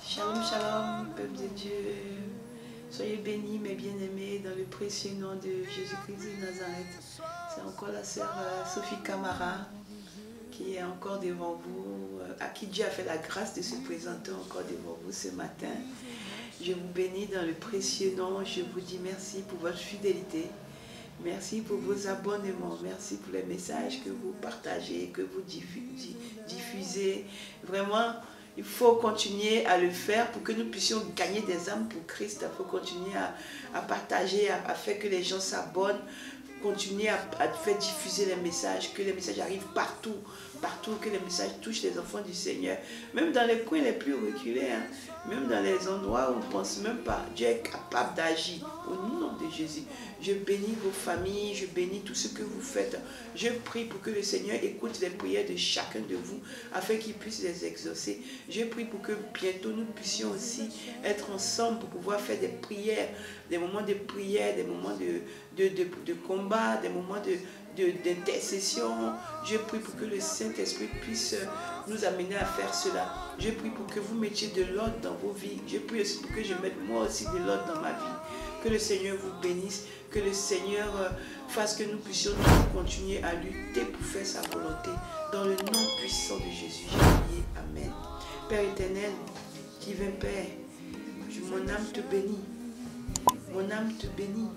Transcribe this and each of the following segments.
Shalom, shalom, peuple de Dieu. Soyez bénis, mes bien-aimés, dans le précieux nom de Jésus-Christ de Nazareth. C'est encore la sœur Sophie Camara qui est encore devant vous, à qui Dieu a fait la grâce de se présenter encore devant vous ce matin. Je vous bénis dans le précieux nom. Je vous dis merci pour votre fidélité. Merci pour vos abonnements. Merci pour les messages que vous partagez, que vous diffusez. Vraiment, il faut continuer à le faire pour que nous puissions gagner des âmes pour Christ. Il faut continuer à partager, à faire que les gens s'abonnent. Continuer à faire diffuser les messages, que les messages arrivent partout, que les messages touchent les enfants du Seigneur. Même dans les coins les plus reculés, hein, même dans les endroits où on ne pense même pas, Dieu est capable d'agir au nom de Jésus. Je bénis vos familles, je bénis tout ce que vous faites. Je prie pour que le Seigneur écoute les prières de chacun de vous, afin qu'il puisse les exaucer. Je prie pour que bientôt nous puissions aussi être ensemble pour pouvoir faire des prières, des moments de prière, des moments de combat, des moments d'intercession. Je prie pour que le Saint-Esprit puisse nous amener à faire cela. Je prie pour que vous mettiez de l'ordre dans vos vies. Je prie aussi pour que je mette moi aussi de l'ordre dans ma vie. Que le Seigneur vous bénisse, que le Seigneur fasse que nous puissions continuer à lutter pour faire sa volonté. Dans le nom puissant de Jésus, j'ai prié. Amen. Père éternel, divin Père, mon âme te bénit. Mon âme te bénit.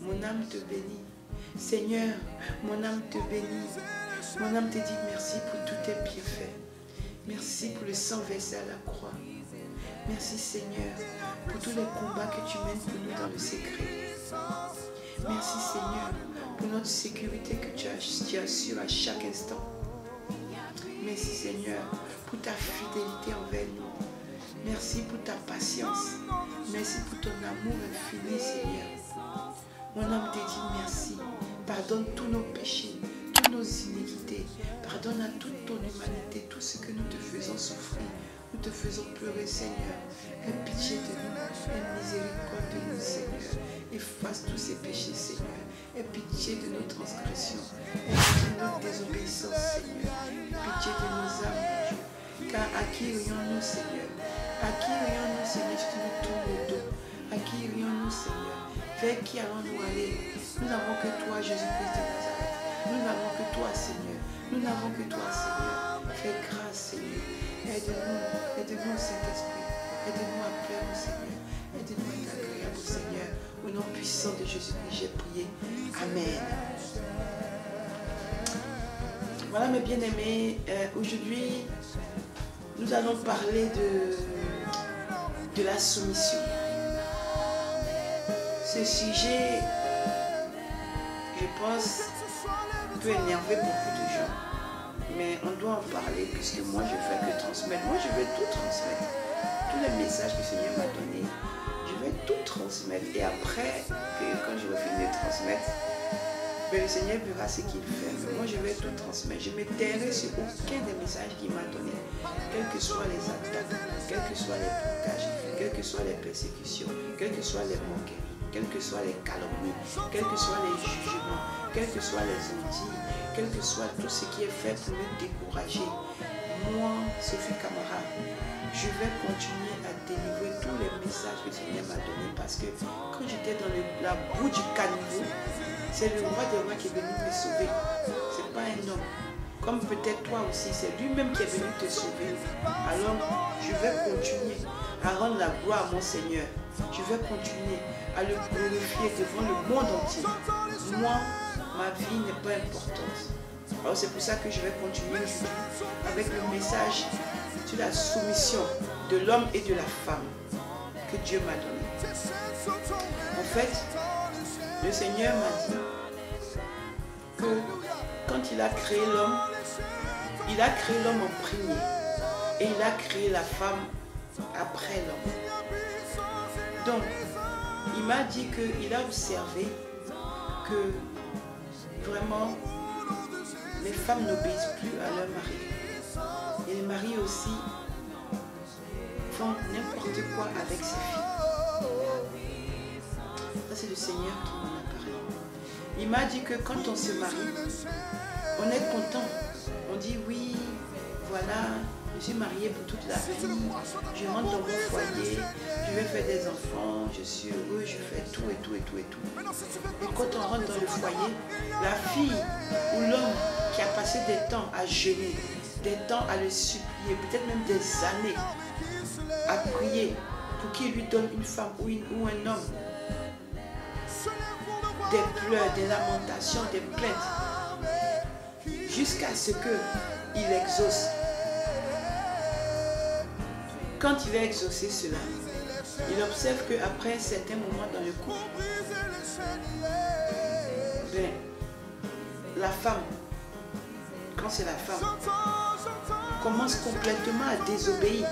Mon âme te bénit. Seigneur, mon âme te bénit. Mon âme te dit merci pour tous tes bienfaits. Merci pour le sang versé à la croix. Merci Seigneur pour tous les combats que tu mènes pour nous dans le secret. Merci Seigneur pour notre sécurité que tu assures à chaque instant. Merci Seigneur pour ta fidélité envers nous. Merci pour ta patience. Merci pour ton amour infini Seigneur. Mon âme te dit merci. Pardonne tous nos péchés, toutes nos iniquités. Pardonne à toute ton humanité, tout ce que nous te faisons souffrir. Nous te faisons pleurer, Seigneur. Aie pitié de nous, aie miséricorde de nous, Seigneur. Efface tous ces péchés, Seigneur. Aie pitié de nos transgressions. Aie pitié de notre désobéissance, Seigneur. Aie pitié de nos âmes. Car à qui irions-nous, Seigneur? À qui irions-nous, Seigneur, si tu nous tournes le dos? À qui irions-nous, Seigneur? Vers qui allons-nous aller? Nous n'avons que toi, Jésus-Christ de Nazareth. Nous n'avons que toi, Seigneur. Nous n'avons que toi, Seigneur. Fais grâce, Seigneur. Aide-nous, Saint-Esprit. Aide-nous à plaire au Seigneur. Aide-nous à être agréable au Seigneur. Au nom puissant de Jésus-Christ, j'ai prié. Amen. Voilà mes bien-aimés. Aujourd'hui, nous allons parler de la soumission. Ce sujet, je pense, peut énerver beaucoup de gens. Mais on doit en parler puisque moi je ne fais que transmettre. Moi je vais tout transmettre. Tous les messages que le Seigneur m'a donnés, je vais tout transmettre. Et après, quand je vais finir de transmettre, ben, le Seigneur verra ce qu'il fait. Mais moi je vais tout transmettre. Je ne me tairai sur aucun des messages qu'il m'a donnés. Quelles que soient les attaques, quels que soient les blocages, quelles que soient les persécutions, quelles que soient les moqueries, quelles que soient les calomnies, quels que soient les jugements, quels que soient les outils, quel que soit tout ce qui est fait pour me décourager, moi, Sophie Camara, je vais continuer à délivrer tous les messages que le Seigneur m'a donnés parce que quand j'étais dans la boue du caniveau, c'est le roi des rois qui est venu me sauver. Ce n'est pas un homme. Comme peut-être toi aussi, c'est lui-même qui est venu te sauver. Alors, je vais continuer à rendre la gloire à mon Seigneur. Je vais continuer à le glorifier devant le monde entier. Moi, ma vie n'est pas importante. Alors c'est pour ça que je vais continuer aujourd'hui avec le message sur la soumission de l'homme et de la femme que Dieu m'a donné. En fait, le Seigneur m'a dit que quand il a créé l'homme en premier et il a créé la femme après l'homme. Donc, il m'a dit qu'il a observé que vraiment, les femmes n'obéissent plus à leur mari. Et les maris aussi font n'importe quoi avec ses filles. Ça, c'est le Seigneur qui m'en a parlé. Il m'a dit que quand on se marie, on est content. On dit oui, voilà, Je suis mariée pour toute la vie. Je rentre dans mon foyer. Je vais faire des enfants. Je suis heureux. Je fais tout et tout et tout et tout. Et quand on rentre dans le foyer, la fille ou l'homme qui a passé des temps à jeûner, des temps à le supplier, peut-être même des années à prier pour qu'il lui donne une femme ou un homme, des pleurs, des lamentations, des plaintes, jusqu'à ce qu'il exauce. Quand il va exaucer cela, il observe qu'après un certain moment dans le couple, la femme, quand c'est la femme, commence complètement à désobéir.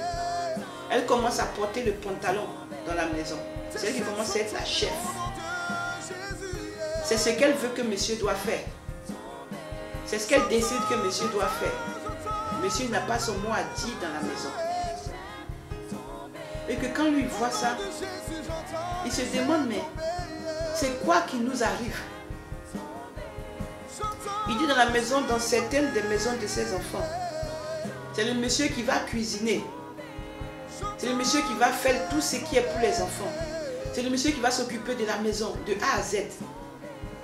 Elle commence à porter le pantalon dans la maison. C'est elle qui commence à être la chef. C'est ce qu'elle veut que monsieur doit faire. C'est ce qu'elle décide que monsieur doit faire. Monsieur n'a pas son mot à dire dans la maison. Et que quand lui voit ça, il se demande, mais c'est quoi qui nous arrive? Il dit dans la maison, dans certaines des maisons de ses enfants, c'est le monsieur qui va cuisiner. C'est le monsieur qui va faire tout ce qui est pour les enfants. C'est le monsieur qui va s'occuper de la maison, de A à Z.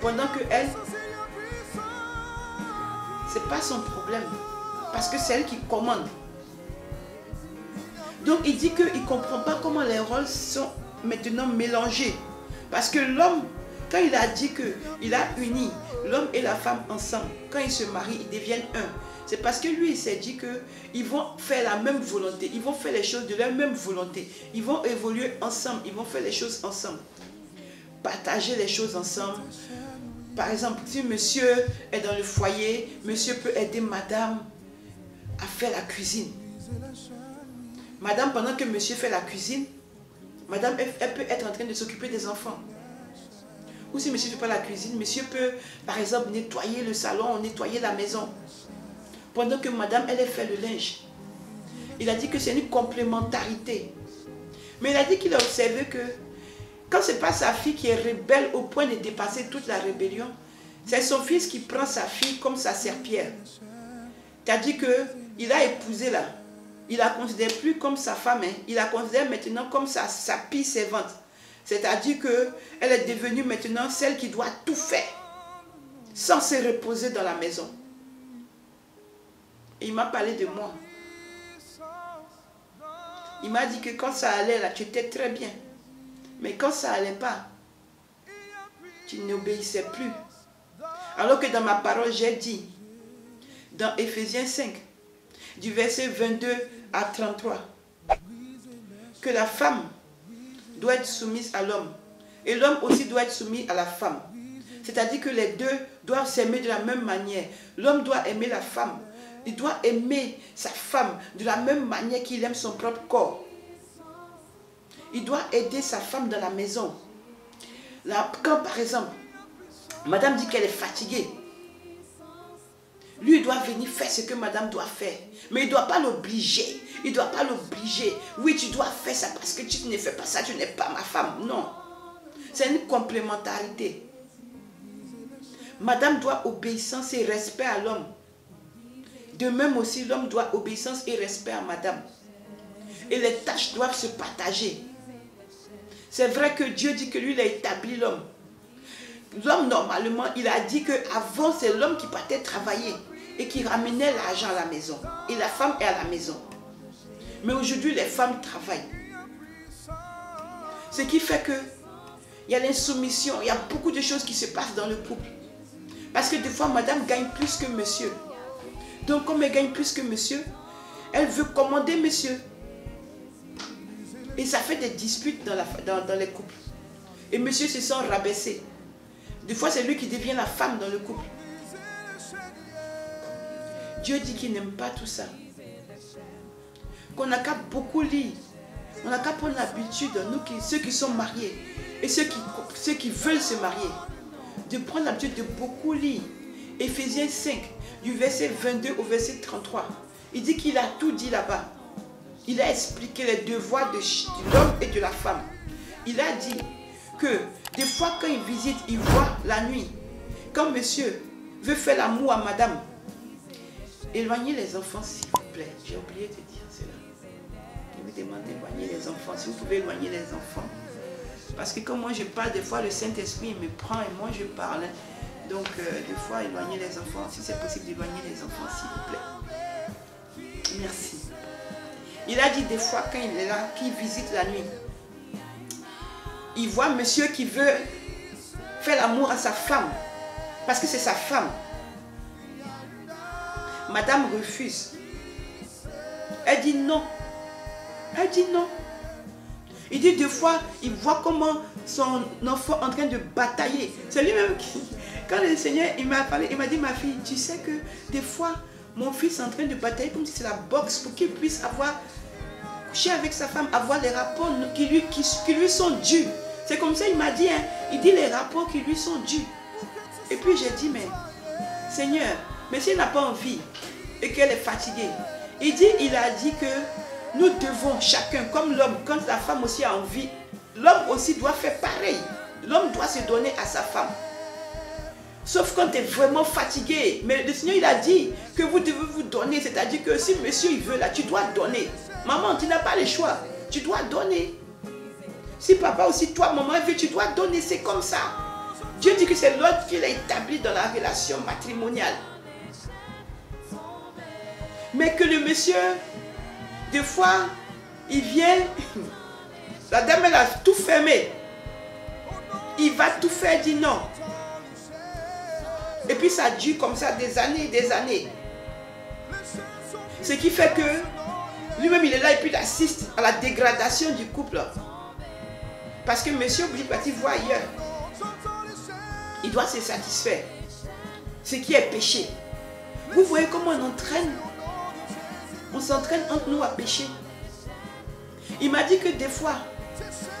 Pendant que elle, c'est pas son problème. Parce que c'est elle qui commande. Donc il dit qu'il ne comprend pas comment les rôles sont maintenant mélangés. Parce que l'homme, quand il a dit qu'il a uni l'homme et la femme ensemble, quand ils se marient, ils deviennent un. C'est parce que lui, il s'est dit qu'ils vont faire la même volonté. Ils vont faire les choses de leur même volonté. Ils vont évoluer ensemble. Ils vont faire les choses ensemble. Partager les choses ensemble. Par exemple, si monsieur est dans le foyer, monsieur peut aider madame à faire la cuisine. Madame, pendant que monsieur fait la cuisine, madame, elle peut être en train de s'occuper des enfants. Ou si monsieur ne fait pas la cuisine, monsieur peut, par exemple, nettoyer le salon, nettoyer la maison. Pendant que madame, elle fait le linge. Il a dit que c'est une complémentarité. Mais il a dit qu'il a observé que quand ce n'est pas sa fille qui est rebelle au point de dépasser toute la rébellion, c'est son fils qui prend sa fille comme sa serpillère. C'est-à-dire qu'il a épousé là. Il ne la considère plus comme sa femme. Hein. Il la considère maintenant comme sa pie servante. C'est-à-dire qu'elle est devenue maintenant celle qui doit tout faire sans se reposer dans la maison. Et il m'a parlé de moi. Il m'a dit que quand ça allait là, tu étais très bien. Mais quand ça n'allait pas, tu n'obéissais plus. Alors que dans ma parole, j'ai dit, dans Éphésiens 5, du verset 22 à 33, que la femme doit être soumise à l'homme. Et l'homme aussi doit être soumis à la femme. C'est-à-dire que les deux doivent s'aimer de la même manière. L'homme doit aimer la femme. Il doit aimer sa femme de la même manière qu'il aime son propre corps. Il doit aider sa femme dans la maison. Là, quand par exemple, madame dit qu'elle est fatiguée, lui il doit venir faire ce que madame doit faire. Mais il ne doit pas l'obliger. Il ne doit pas l'obliger. Oui, tu dois faire ça parce que tu ne fais pas ça, tu n'es pas ma femme. Non. C'est une complémentarité. Madame doit obéissance et respect à l'homme. De même aussi, l'homme doit obéissance et respect à madame. Et les tâches doivent se partager. C'est vrai que Dieu dit que lui, il a établi l'homme. L'homme, normalement, il a dit qu'avant, c'est l'homme qui partait travailler et qui ramenait l'argent à la maison. Et la femme est à la maison. Mais aujourd'hui, les femmes travaillent. Ce qui fait que il y a l'insoumission, il y a beaucoup de choses qui se passent dans le couple. Parce que des fois, madame gagne plus que monsieur. Donc, comme elle gagne plus que monsieur, elle veut commander monsieur. Et ça fait des disputes dans les couples. Et monsieur se sent rabaissé. Des fois, c'est lui qui devient la femme dans le couple. Dieu dit qu'il n'aime pas tout ça. Qu'on n'a qu'à beaucoup lire. On n'a qu'à prendre l'habitude, nous ceux qui sont mariés et ceux qui veulent se marier, de prendre l'habitude de beaucoup lire. Éphésiens 5, du verset 22 au verset 33. Il dit qu'il a tout dit là-bas. Il a expliqué les devoirs de l'homme et de la femme. Il a dit que des fois quand il visite, il voit la nuit. Quand monsieur veut faire l'amour à madame, éloignez les enfants s'il vous plaît. plaît, j'ai oublié de dire cela. Je vous demande d'éloigner les enfants, si vous pouvez éloigner les enfants. Parce que comme moi je parle, des fois le Saint-Esprit me prend et moi je parle. Donc des fois éloigner les enfants, si c'est possible d'éloigner les enfants, s'il vous plaît. Merci. Il a dit des fois quand il est là, qu'il visite la nuit, il voit monsieur qui veut faire l'amour à sa femme, parce que c'est sa femme. Madame refuse. Elle dit non. Elle dit non. Il dit deux fois, il voit comment son enfant est en train de batailler. C'est lui-même qui, quand le Seigneur il m'a parlé, il m'a dit, ma fille, tu sais que des fois, mon fils est en train de batailler comme si c'est la boxe pour qu'il puisse avoir, coucher avec sa femme, avoir les rapports qui lui sont dus. C'est comme ça il m'a dit, hein, il dit les rapports qui lui sont dus. Et puis j'ai dit, mais Seigneur, mais s'il n'a pas envie et qu'elle est fatiguée, il a dit que nous devons chacun, comme l'homme, quand la femme aussi a envie, l'homme aussi doit faire pareil. L'homme doit se donner à sa femme. Sauf quand tu es vraiment fatigué. Mais le Seigneur, il a dit que vous devez vous donner. C'est-à-dire que si monsieur il veut là, tu dois donner. Maman, tu n'as pas le choix. Tu dois donner. Si papa aussi, toi, maman veut, tu dois donner. C'est comme ça. Dieu dit que c'est l'autre qui l'a établi dans la relation matrimoniale. Mais que le monsieur, des fois, il vient, la dame elle a tout fermé. Il va tout faire, dit non. Et puis ça dure comme ça des années et des années. Ce qui fait que lui-même il est là et puis il assiste à la dégradation du couple. Parce que monsieur est obligé de partir voir ailleurs. Il doit se satisfaire. Ce qui est péché. Vous voyez comment on s'entraîne entre nous à pécher. Il m'a dit que des fois,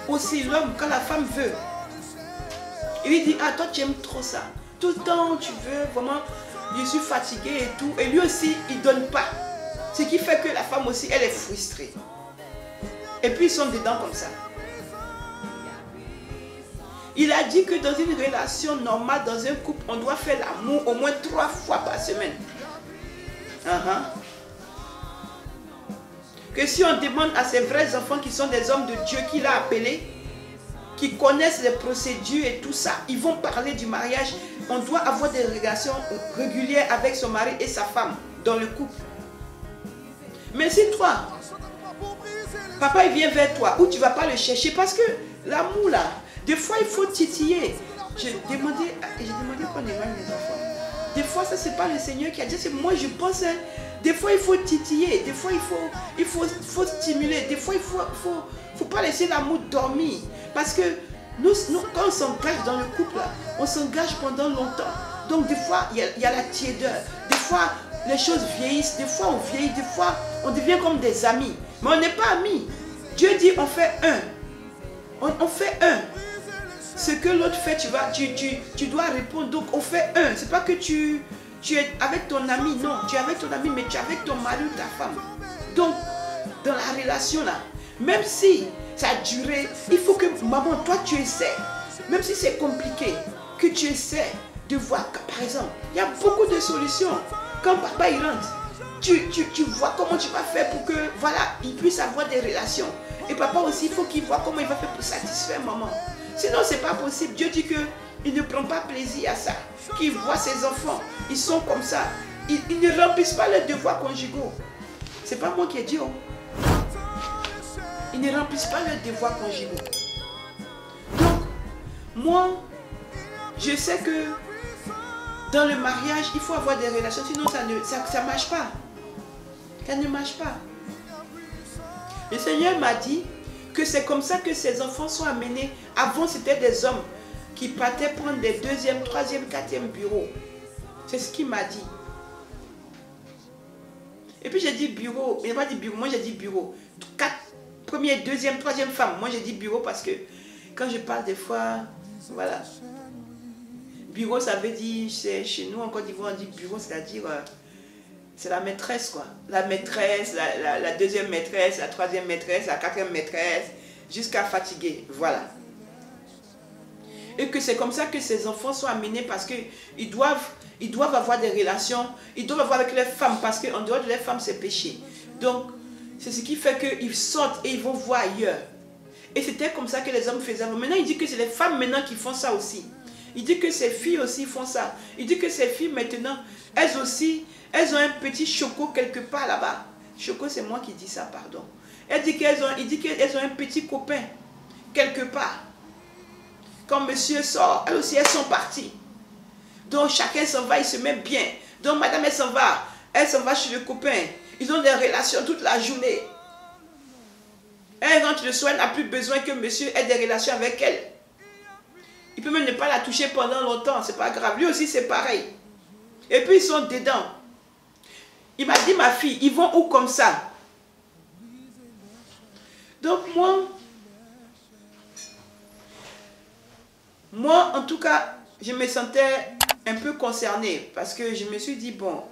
aussi l'homme, quand la femme veut, il lui dit, ah toi tu aimes trop ça. Tout le temps tu veux, vraiment, je suis fatigué et tout. Et lui aussi, il ne donne pas. Ce qui fait que la femme aussi, elle est frustrée. Et puis ils sont dedans comme ça. Il a dit que dans une relation normale, dans un couple, on doit faire l'amour au moins 3 fois par semaine. Que si on demande à ces vrais enfants qui sont des hommes de Dieu qu'il a appelés, qui connaissent les procédures et tout ça, ils vont parler du mariage. On doit avoir des relations régulières avec son mari et sa femme dans le couple. Mais si toi, papa il vient vers toi, ou tu ne vas pas le chercher, parce que l'amour là, des fois il faut titiller. J'ai demandé qu'on éloigne les enfants. Des fois ça c'est pas le Seigneur qui a dit, c'est moi je pense. Hein, des fois il faut titiller, des fois il faut stimuler, des fois il faut pas laisser l'amour dormir. Parce que nous quand on s'engage dans le couple, là, on s'engage pendant longtemps. Donc des fois il y a la tiédeur, des fois les choses vieillissent, des fois on vieillit, des fois on devient comme des amis. Mais on n'est pas amis. Dieu dit on fait un. On fait un. Ce que l'autre fait, tu dois répondre. Donc on fait un. C'est pas que tu es avec ton ami, non. Tu es avec ton ami, mais tu es avec ton mari ou ta femme. Donc, dans la relation là, même si ça a duré, il faut que, maman, toi tu essaies. Même si c'est compliqué, que tu essaies de voir que, par exemple, il y a beaucoup de solutions. Quand papa il rentre, tu vois comment tu vas faire pour que, voilà, il puisse avoir des relations. Et papa aussi, il faut qu'il voit comment il va faire pour satisfaire maman. Sinon, ce n'est pas possible. Dieu dit qu'il ne prend pas plaisir à ça. Qu'il voit ses enfants, ils sont comme ça. Ils ne remplissent pas leurs devoirs conjugaux. Ce n'est pas moi qui ai dit. Oh. Ils ne remplissent pas leurs devoirs conjugaux. Donc, moi, je sais que dans le mariage, il faut avoir des relations. Sinon, ça ne marche pas. Ça ne marche pas. Le Seigneur m'a dit que c'est comme ça que ces enfants sont amenés. Avant, c'était des hommes qui partaient prendre des 2e, 3e, 4e bureaux. C'est ce qu'il m'a dit. Et puis j'ai dit bureau. Il n'a pas dit bureau. Moi, j'ai dit bureau. 4, 1er, 2e, 3e femme. Moi, j'ai dit bureau parce que quand je parle des fois, voilà. Bureau, ça veut dire, chez nous en Côte d'Ivoire, on dit bureau, c'est-à-dire... c'est la maîtresse, quoi. La maîtresse, la 2e maîtresse, la 3e maîtresse, la 4e maîtresse, jusqu'à fatiguer. Voilà. et que c'est comme ça que ces enfants sont amenés parce qu'ils doivent avoir des relations, ils doivent avoir avec les femmes parce qu'en dehors de les femmes, c'est péché. Donc, c'est ce qui fait qu'ils sortent et ils vont voir ailleurs. Et c'était comme ça que les hommes faisaient. Maintenant, il dit que c'est les femmes maintenant qui font ça aussi. Il dit que ces filles aussi font ça. Il dit que ces filles maintenant, elles aussi, elles ont un petit choco quelque part là-bas. Choco, c'est moi qui dis ça, pardon. Il dit qu'elles ont un petit copain quelque part. Quand monsieur sort, elles aussi, elles sont parties. Donc chacun s'en va, il se met bien. Donc madame, elle s'en va chez le copain. Ils ont des relations toute la journée. Elle rentre le soir, elle n'a plus besoin que monsieur ait des relations avec elle. Il peut même ne pas la toucher pendant longtemps, c'est pas grave. Lui aussi, c'est pareil. Et puis, ils sont dedans. Il m'a dit, ma fille, ils vont où comme ça? Donc, moi, en tout cas, je me sentais un peu concernée parce que je me suis dit, bon,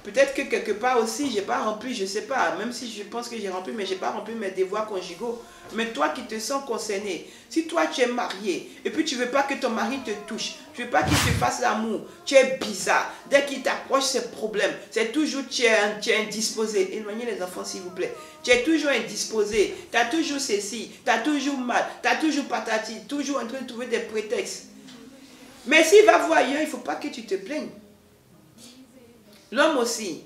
peut-être que quelque part aussi, je n'ai pas rempli, je ne sais pas, même si je pense que j'ai rempli, mais je n'ai pas rempli mes devoirs conjugaux. Mais toi qui te sens concerné, si toi tu es marié, et puis tu ne veux pas que ton mari te touche, tu ne veux pas qu'il te fasse l'amour, tu es bizarre, dès qu'il t'approche, c'est problème, c'est toujours tu es indisposé. Éloignez les enfants s'il vous plaît. Tu es toujours indisposé, tu as toujours ceci, tu as toujours mal, tu as toujours patati, toujours en train de trouver des prétextes. Mais s'il va voir ailleurs, il ne faut pas que tu te plaignes. L'homme aussi,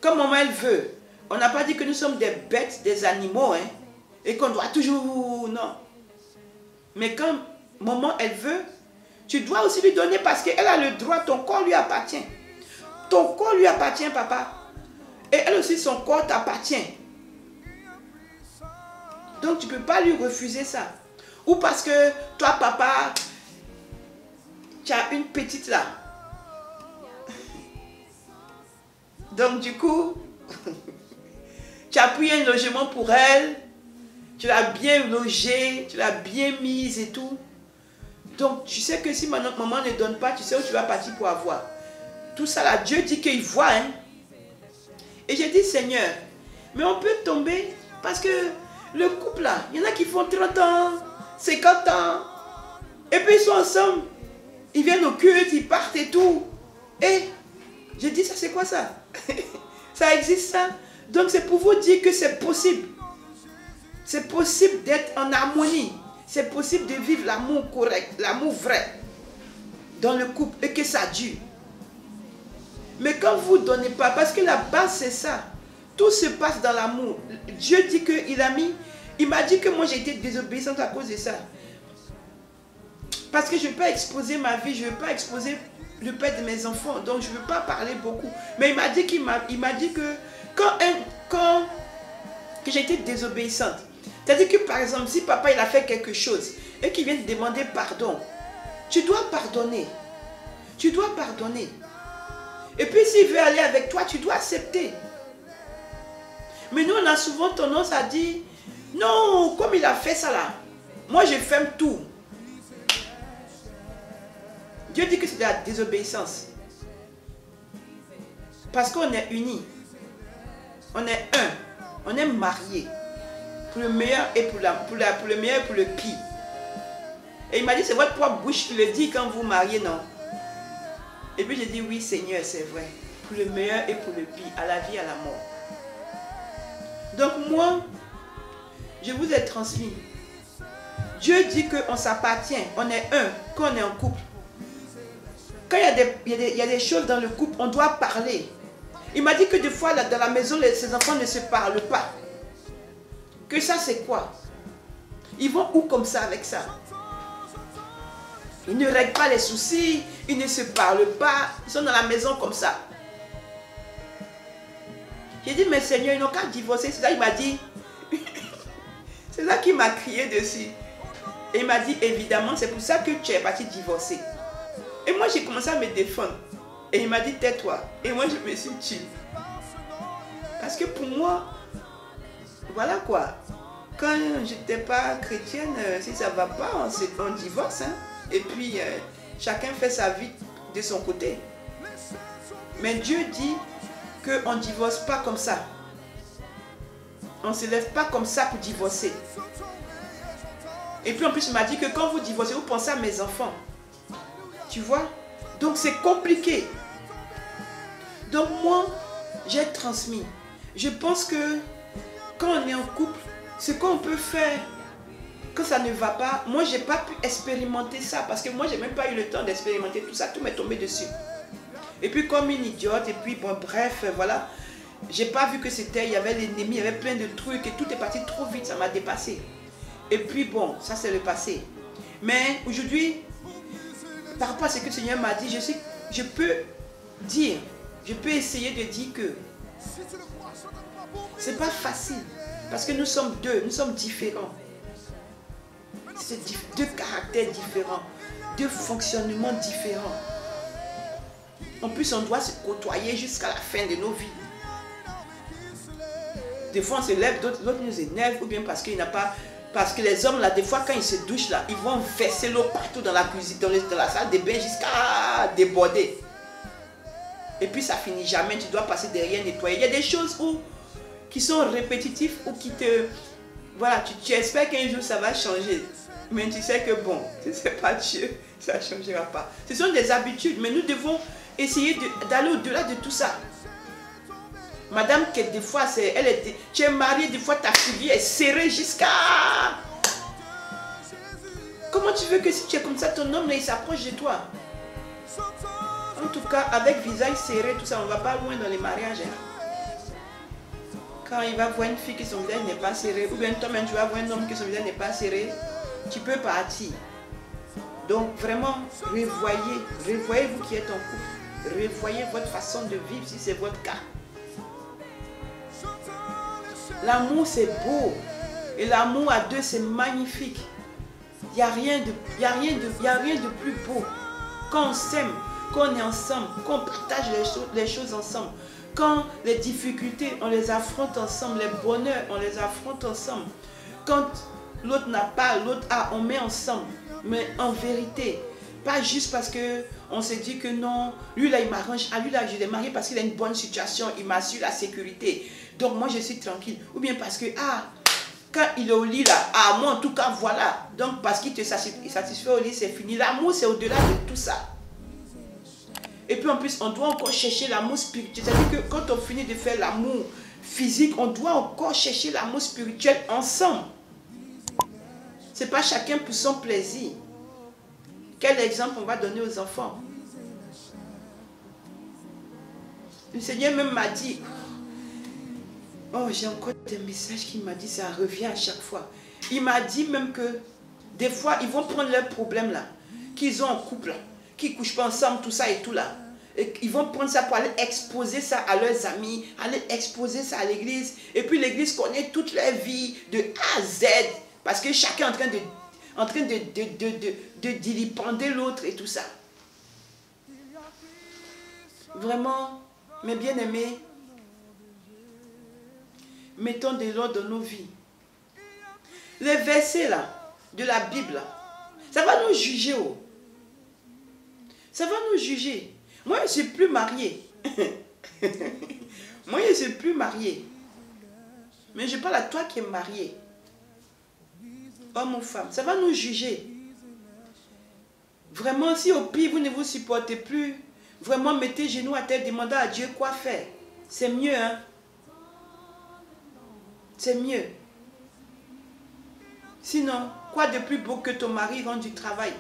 comme maman elle veut, on n'a pas dit que nous sommes des bêtes, des animaux, hein, et qu'on doit toujours, non. Mais quand maman elle veut, tu dois aussi lui donner parce qu'elle a le droit, ton corps lui appartient. Ton corps lui appartient, papa. Et elle aussi, son corps t'appartient. Donc tu ne peux pas lui refuser ça. Ou parce que toi, papa, tu as une petite là. Donc du coup, tu as pris un logement pour elle, tu l'as bien logée, tu l'as bien mise et tout. Donc tu sais que si maman ne donne pas, tu sais où tu vas partir pour avoir. Tout ça là, Dieu dit qu'il voit. Hein? Et j'ai dit, Seigneur, mais on peut tomber parce que le couple là, il y en a qui font 30 ans, 50 ans, et puis ils sont ensemble, ils viennent au culte, ils partent et tout. Et j'ai dit, ça c'est quoi ça? Ça existe ça? Donc c'est pour vous dire que c'est possible. C'est possible d'être en harmonie. C'est possible de vivre l'amour correct, l'amour vrai dans le couple et que ça dure. Mais quand vous ne donnez pas, parce que la base c'est ça. Tout se passe dans l'amour. Dieu dit il m'a dit que moi j'ai été désobéissante à cause de ça. Parce que je ne veux pas exposer ma vie, je ne veux pas exposer le père de mes enfants, donc je ne veux pas parler beaucoup. Mais il m'a dit que quand j'ai été désobéissante, c'est-à-dire que par exemple, si papa il a fait quelque chose et qu'il vient te demander pardon, tu dois pardonner. Tu dois pardonner. Et puis s'il veut aller avec toi, tu dois accepter. Mais nous, on a souvent tendance à dire, non, comme il a fait ça là, moi je ferme tout. Dieu dit que c'est de la désobéissance. Parce qu'on est unis. On est un. On est mariés. Pour le meilleur et pour le meilleur et pour le pire. Et il m'a dit, c'est votre propre bouche qui le dit quand vous mariez, non? Et puis j'ai dit, oui Seigneur, c'est vrai. Pour le meilleur et pour le pire, à la vie, à la mort. Donc moi, je vous ai transmis. Dieu dit qu'on s'appartient, on est un, qu'on est en couple. Quand il y a des choses dans le couple, on doit parler. Il m'a dit que des fois, là, dans la maison, ses enfants ne se parlent pas. Que ça, c'est quoi? Ils vont où comme ça avec ça? Ils ne règlent pas les soucis, ils ne se parlent pas, ils sont dans la maison comme ça. J'ai dit, mais Seigneur, ils n'ont qu'à divorcer. C'est là, il m'a dit, c'est là qu'il m'a crié dessus. Et il m'a dit, évidemment, c'est pour ça que tu es parti divorcer. Et moi, j'ai commencé à me défendre. Et il m'a dit, tais-toi. Et moi, je me suis tuée. Parce que pour moi, voilà quoi. Quand je n'étais pas chrétienne, si ça ne va pas, on divorce. Hein. Et puis, chacun fait sa vie de son côté. Mais Dieu dit qu'on ne divorce pas comme ça. On ne se lève pas comme ça pour divorcer. Et puis en plus, il m'a dit que quand vous divorcez, vous pensez à mes enfants. Tu vois? Donc c'est compliqué. Donc moi, j'ai transmis. Je pense que quand on est en couple, ce qu'on peut faire quand ça ne va pas, moi j'ai pas pu expérimenter ça parce que moi j'ai même pas eu le temps d'expérimenter tout ça, tout m'est tombé dessus. Et puis comme une idiote, et puis bon bref, voilà, j'ai pas vu que c'était, il y avait l'ennemi, il y avait plein de trucs et tout est parti trop vite, ça m'a dépassé. Et puis bon, ça c'est le passé. Mais aujourd'hui, par rapport à ce que le Seigneur m'a dit, je peux dire, je peux essayer de dire que c'est pas facile parce que nous sommes deux, nous sommes différents. C'est deux caractères différents, deux fonctionnements différents. En plus, on doit se côtoyer jusqu'à la fin de nos vies. Des fois, on se lève, d'autres nous énervent, ou bien parce qu'il n'a pas... Parce que les hommes, là, des fois, quand ils se douchent, là, ils vont verser l'eau partout dans la cuisine, dans la salle de bain, jusqu'à déborder. Et puis, ça finit jamais, tu dois passer derrière, nettoyer. Il y a des choses qui sont répétitives ou qui te... Voilà, tu espères qu'un jour, ça va changer. Mais tu sais que bon, si ce n'est pas Dieu, ça ne changera pas. Ce sont des habitudes, mais nous devons essayer d'aller au-delà de tout ça. Madame, que des fois, tu es mariée, des fois ta cheville est serrée jusqu'à... Comment tu veux que si tu es comme ça, ton homme, là, il s'approche de toi? En tout cas, avec visage serré, tout ça, on ne va pas loin dans les mariages. Hein. Quand il va voir une fille que son visage n'est pas serré, ou bien toi-même, tu vas voir un homme que son visage n'est pas serré, tu peux partir. Donc vraiment, revoyez vous qui êtes en couple, revoyez votre façon de vivre si c'est votre cas. L'amour c'est beau et l'amour à deux c'est magnifique. Il n'y a rien de plus beau. Quand on s'aime, quand on est ensemble, quand on partage les choses ensemble, quand les difficultés on les affronte ensemble, les bonheurs on les affronte ensemble. Quand l'autre n'a pas, l'autre a, on met ensemble. Mais en vérité, pas juste parce que on se dit que non, lui là il m'arrange, à lui là je l'ai marié parce qu'il a une bonne situation, il m'assure la sécurité. Donc moi je suis tranquille. Ou bien parce que, quand il est au lit là, moi en tout cas voilà. Donc parce qu'il te satisfait au lit, c'est fini. L'amour c'est au-delà de tout ça. Et puis en plus, on doit encore chercher l'amour spirituel. C'est-à-dire que quand on finit de faire l'amour physique, on doit encore chercher l'amour spirituel ensemble. Ce n'est pas chacun pour son plaisir. Quel exemple on va donner aux enfants? Le Seigneur même m'a dit, oh j'ai encore des messages qu'il m'a dit, ça revient à chaque fois. Il m'a dit même que des fois ils vont prendre leurs problèmes là, qu'ils ont en couple, qu'ils ne couchent pas ensemble, tout ça et tout là. Et ils vont prendre ça pour aller exposer ça à leurs amis, aller exposer ça à l'église. Et puis l'église connaît toute leur vie de A à Z. Parce que chacun est en train de dilipender l'autre et tout ça. Vraiment, mes bien-aimés, mettons de l'ordre dans nos vies. Les versets là, de la Bible, ça va nous juger. Oh. Ça va nous juger. Moi, je ne suis plus mariée. Moi, je ne suis plus mariée. Mais je parle à toi qui es marié. Homme ou femme, ça va nous juger. Vraiment, si au pire, vous ne vous supportez plus, vraiment, mettez genoux à terre, demandez à Dieu quoi faire. C'est mieux, hein. C'est mieux. Sinon, quoi de plus beau que ton mari rentre du travail?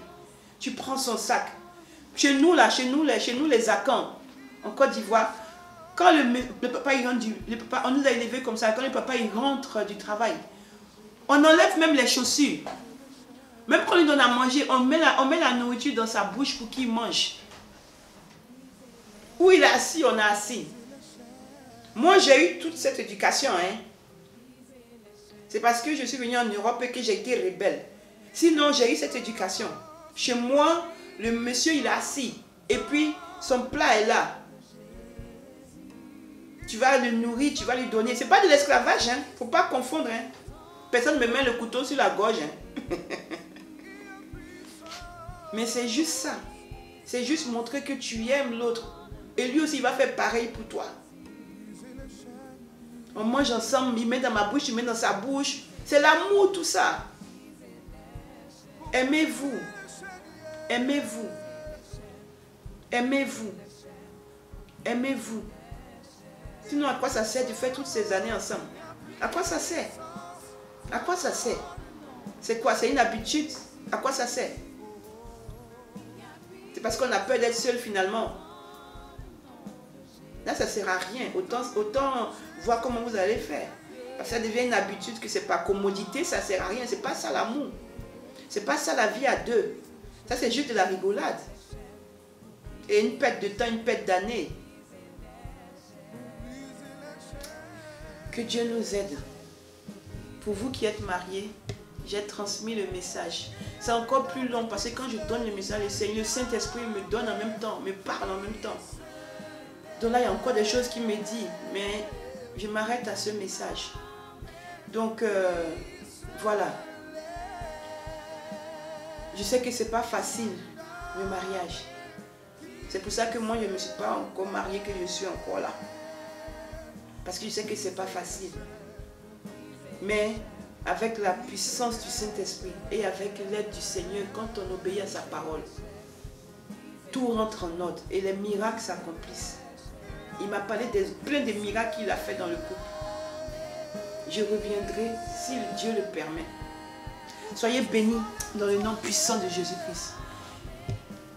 Tu prends son sac. Chez nous, là, chez nous les Akans, en Côte d'Ivoire, quand le papa, il rentre on nous a élevés comme ça, quand le papa, il rentre du travail, on enlève même les chaussures. Même quand on lui donne à manger, on met la nourriture dans sa bouche pour qu'il mange. Où il est assis, on est assis. Moi, j'ai eu toute cette éducation. Hein. C'est parce que je suis venue en Europe et que j'ai été rebelle. Sinon, j'ai eu cette éducation. Chez moi, le monsieur, il est assis. Et puis, son plat est là. Tu vas le nourrir, tu vas lui donner. Ce n'est pas de l'esclavage. Il ne faut pas confondre. Hein. Personne ne me met le couteau sur la gorge. Hein. Mais c'est juste ça. C'est juste montrer que tu aimes l'autre. Et lui aussi, il va faire pareil pour toi. On mange ensemble, il met dans ma bouche, il met dans sa bouche. C'est l'amour, tout ça. Aimez-vous. Aimez-vous. Aimez-vous. Aimez-vous. Sinon, à quoi ça sert de faire toutes ces années ensemble? À quoi ça sert? À quoi ça sert? C'est quoi? C'est une habitude? À quoi ça sert? C'est parce qu'on a peur d'être seul finalement. Là, ça ne sert à rien. Autant voir comment vous allez faire. Parce que ça devient une habitude que c'est pas commodité, ça ne sert à rien. C'est pas ça l'amour. C'est pas ça la vie à deux. Ça, c'est juste de la rigolade. Et une perte de temps, une perte d'années. Que Dieu nous aide. Pour vous qui êtes mariés, j'ai transmis le message. C'est encore plus long parce que quand je donne le message, le Saint-Esprit me donne en même temps, me parle en même temps. Donc là, il y a encore des choses qu'il me dit, mais je m'arrête à ce message. Donc, voilà. Je sais que ce n'est pas facile, le mariage. C'est pour ça que moi, je ne me suis pas encore mariée, que je suis encore là. Parce que je sais que ce n'est pas facile. Mais avec la puissance du Saint-Esprit et avec l'aide du Seigneur, quand on obéit à sa parole, tout rentre en ordre et les miracles s'accomplissent. Il m'a parlé de plein de miracles qu'il a fait dans le couple. Je reviendrai si Dieu le permet. Soyez bénis dans le nom puissant de Jésus-Christ.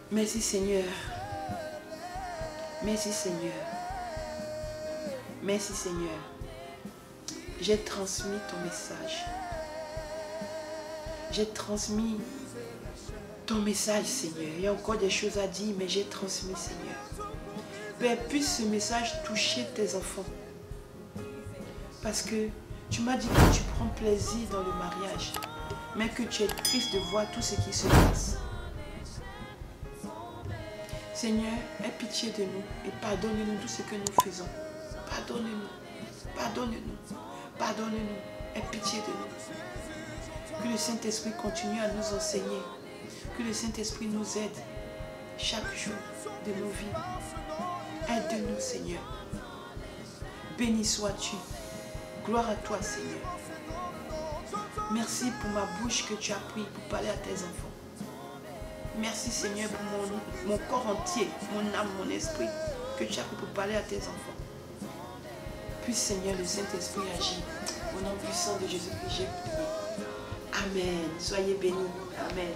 Merci Seigneur. Merci Seigneur. Merci Seigneur. J'ai transmis ton message. J'ai transmis ton message, Seigneur. Il y a encore des choses à dire, mais j'ai transmis, Seigneur. Père, puisse ce message toucher tes enfants. Parce que tu m'as dit que tu prends plaisir dans le mariage, mais que tu es triste de voir tout ce qui se passe. Seigneur, aie pitié de nous et pardonne-nous tout ce que nous faisons. Pardonne-nous. Pardonne-nous. Pardonne-nous. Aie pitié de nous. Que le Saint-Esprit continue à nous enseigner. Que le Saint-Esprit nous aide chaque jour de nos vies. Aide-nous, Seigneur. Béni sois-tu. Gloire à toi, Seigneur. Merci pour ma bouche que tu as pris pour parler à tes enfants. Merci, Seigneur, pour mon corps entier, mon âme, mon esprit, que tu as pris pour parler à tes enfants. Puis, Seigneur, le Saint-Esprit agit. Au nom puissant de Jésus-Christ, j'ai prié. Amen. Soyez bénis. Amen.